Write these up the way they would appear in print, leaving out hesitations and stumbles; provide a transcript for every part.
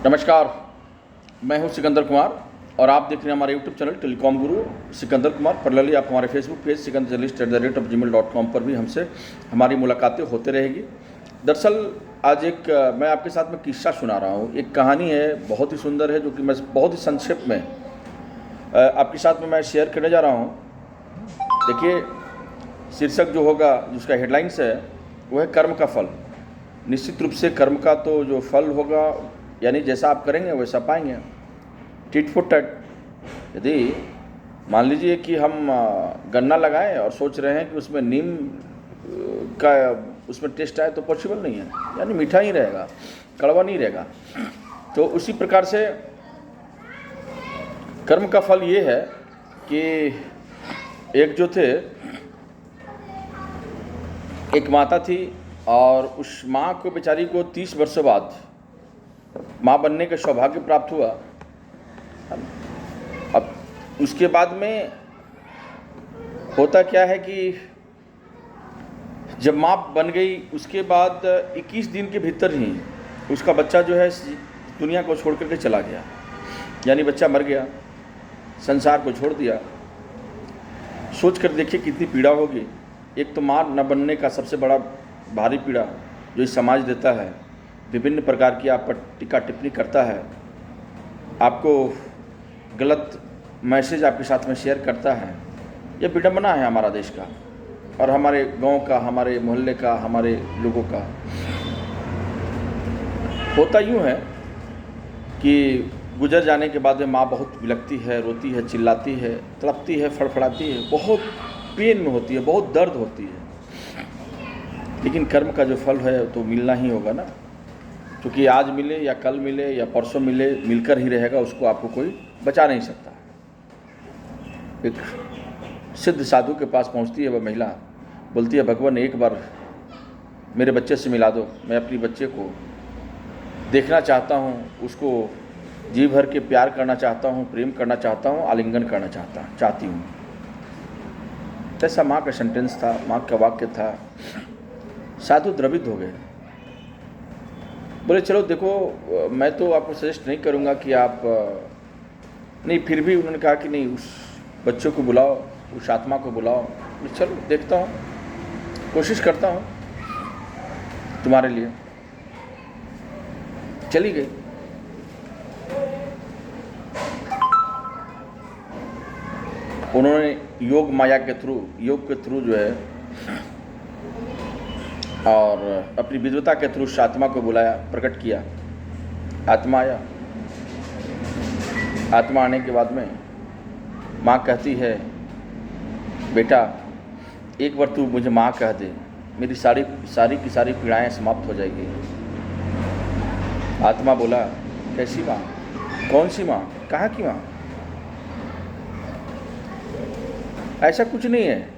नमस्कार, मैं हूं सिकंदर कुमार और आप देख रहे हैं हमारे यूट्यूब चैनल टेलीकॉम गुरु सिकंदर कुमार। पर्सनली आप हमारे फेसबुक पेज sikandar@gmail.com पर भी हमसे हमारी मुलाकातें होते रहेगी। दरअसल आज एक मैं आपके साथ में किस्सा सुना रहा हूं। एक कहानी है, बहुत ही सुंदर है, जो कि मैं बहुत ही संक्षेप में आपके साथ में मैं शेयर करने जा रहा हूं। देखिए, शीर्षक जो होगा, जिसका हेडलाइंस है, वो है कर्म का फल। निश्चित रूप से कर्म का तो जो फल होगा, यानी जैसा आप करेंगे वैसा पाएंगे। Tit for tat. यदि मान लीजिए कि हम गन्ना लगाएं और सोच रहे हैं कि उसमें नीम का उसमें टेस्ट आए, तो पॉसिबल नहीं है, यानी मीठा ही रहेगा, कड़वा नहीं रहेगा। तो उसी प्रकार से कर्म का फल ये है कि एक जो थे, एक माता थी और उस माँ को, बेचारी को 30 वर्षों बाद माँ बनने का सौभाग्य प्राप्त हुआ। अब उसके बाद में होता क्या है कि जब माँ बन गई, उसके बाद 21 दिन के भीतर ही उसका बच्चा जो है दुनिया को छोड़ करके चला गया, यानी बच्चा मर गया, संसार को छोड़ दिया। सोच कर देखिए कितनी पीड़ा होगी। एक तो माँ न बनने का सबसे बड़ा भारी पीड़ा जो इस समाज देता है, विभिन्न प्रकार की आप पर टीका टिप्पणी करता है, आपको गलत मैसेज आपके साथ में शेयर करता है। यह विडंबना है हमारा देश का और हमारे गांव का, हमारे मोहल्ले का, हमारे लोगों का। होता यूँ है कि गुजर जाने के बाद में माँ बहुत विलखती है, रोती है, चिल्लाती है, तड़पती है, फड़फड़ाती है, बहुत पेन में होती है, बहुत दर्द होती है। लेकिन कर्म का जो फल है तो मिलना ही होगा ना, क्योंकि आज मिले या कल मिले या परसों मिले, मिलकर ही रहेगा, उसको आपको कोई बचा नहीं सकता। एक सिद्ध साधु के पास पहुंचती है वह महिला, बोलती है, भगवान एक बार मेरे बच्चे से मिला दो, मैं अपनी बच्चे को देखना चाहता हूं, उसको जी भर के प्यार करना चाहता हूं, प्रेम करना चाहता हूं, आलिंगन करना चाहती हूं। ऐसा माँ का सेंटेंस था, माँ का वाक्य था। साधु द्रवित हो गए, बोले चलो देखो, मैं तो आपको सजेस्ट नहीं करूँगा कि आप नहीं। फिर भी उन्होंने कहा कि नहीं, उस बच्चों को बुलाओ, उस आत्मा को बुलाओ। चलो देखता हूँ, कोशिश करता हूँ तुम्हारे लिए। चली गई। उन्होंने योग माया के थ्रू, योग के थ्रू जो है, और अपनी विद्वता के थ्रू उस आत्मा को बुलाया, प्रकट किया। आत्मा आया। आत्मा आने के बाद में माँ कहती है, बेटा एक बार तू मुझे माँ कह दे, मेरी सारी की सारी पीड़ाएं समाप्त हो जाएगी। आत्मा बोला, कैसी माँ? कौन सी माँ? कहाँ की माँ? ऐसा कुछ नहीं है।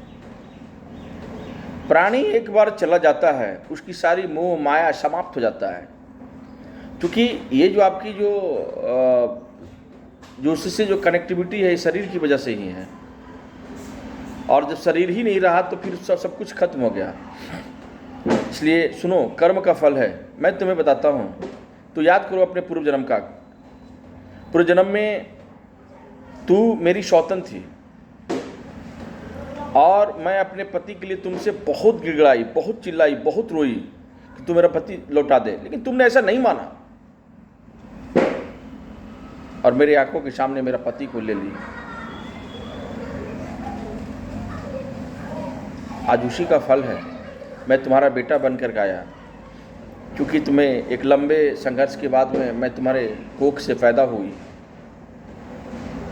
प्राणी एक बार चला जाता है, उसकी सारी मोह माया समाप्त हो जाता है, क्योंकि ये जो आपकी जो उससे जो कनेक्टिविटी है, शरीर की वजह से ही है। और जब शरीर ही नहीं रहा तो फिर सब कुछ खत्म हो गया। इसलिए सुनो, कर्म का फल है। मैं तुम्हें बताता हूँ, तो याद करो अपने पूर्व जन्म का। पूर्व जन्म में तू मेरी सौतन थी और मैं अपने पति के लिए तुमसे बहुत गिड़गिड़ाई, बहुत चिल्लाई, बहुत रोई कि तू मेरा पति लौटा दे, लेकिन तुमने ऐसा नहीं माना और मेरी आंखों के सामने मेरा पति को ले ली। आज उसी का फल है। मैं तुम्हारा बेटा बनकर गाया, क्योंकि तुम्हें एक लंबे संघर्ष के बाद में मैं तुम्हारे कोख से पैदा हुई।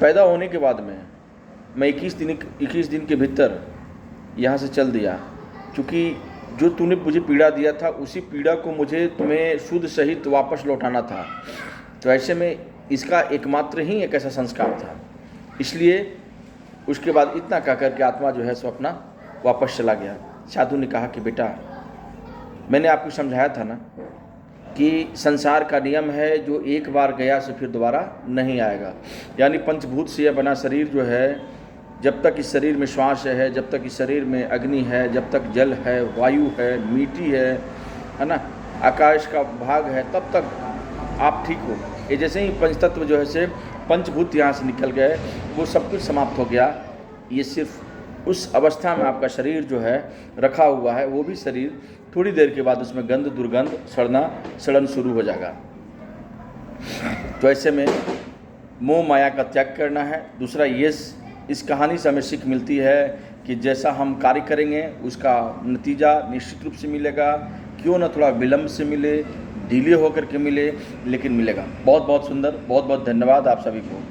पैदा होने के बाद में मैं 21 दिन के भीतर यहाँ से चल दिया, क्योंकि जो तूने मुझे पीड़ा दिया था, उसी पीड़ा को मुझे तुम्हें शुद्ध सहित वापस लौटाना था। तो ऐसे में इसका एकमात्र ही एक ऐसा संस्कार था। इसलिए उसके बाद इतना कह कर के आत्मा जो है सो अपना वापस चला गया। साधु ने कहा कि बेटा, मैंने आपको समझाया था ना कि संसार का नियम है, जो एक बार गया से फिर दोबारा नहीं आएगा। यानी पंचभूत से बना शरीर जो है, जब तक इस शरीर में श्वास है, जब तक इस शरीर में अग्नि है, जब तक जल है, वायु है, मिट्टी है ना, आकाश का भाग है, तब तक आप ठीक हो। ये जैसे ही पंचतत्व जो है से पंचभूत यहाँ से निकल गए, वो सब कुछ समाप्त हो गया। ये सिर्फ उस अवस्था में आपका शरीर जो है रखा हुआ है, वो भी शरीर थोड़ी देर के बाद उसमें गंध दुर्गंध सड़न शुरू हो जाएगा। तो ऐसे में मोह माया का त्याग करना है। दूसरा, ये इस कहानी से हमें सीख मिलती है कि जैसा हम कार्य करेंगे उसका नतीजा निश्चित रूप से मिलेगा, क्यों न थोड़ा विलम्ब से मिले, डिले होकर के मिले, लेकिन मिलेगा। बहुत बहुत सुंदर, बहुत बहुत धन्यवाद आप सभी को।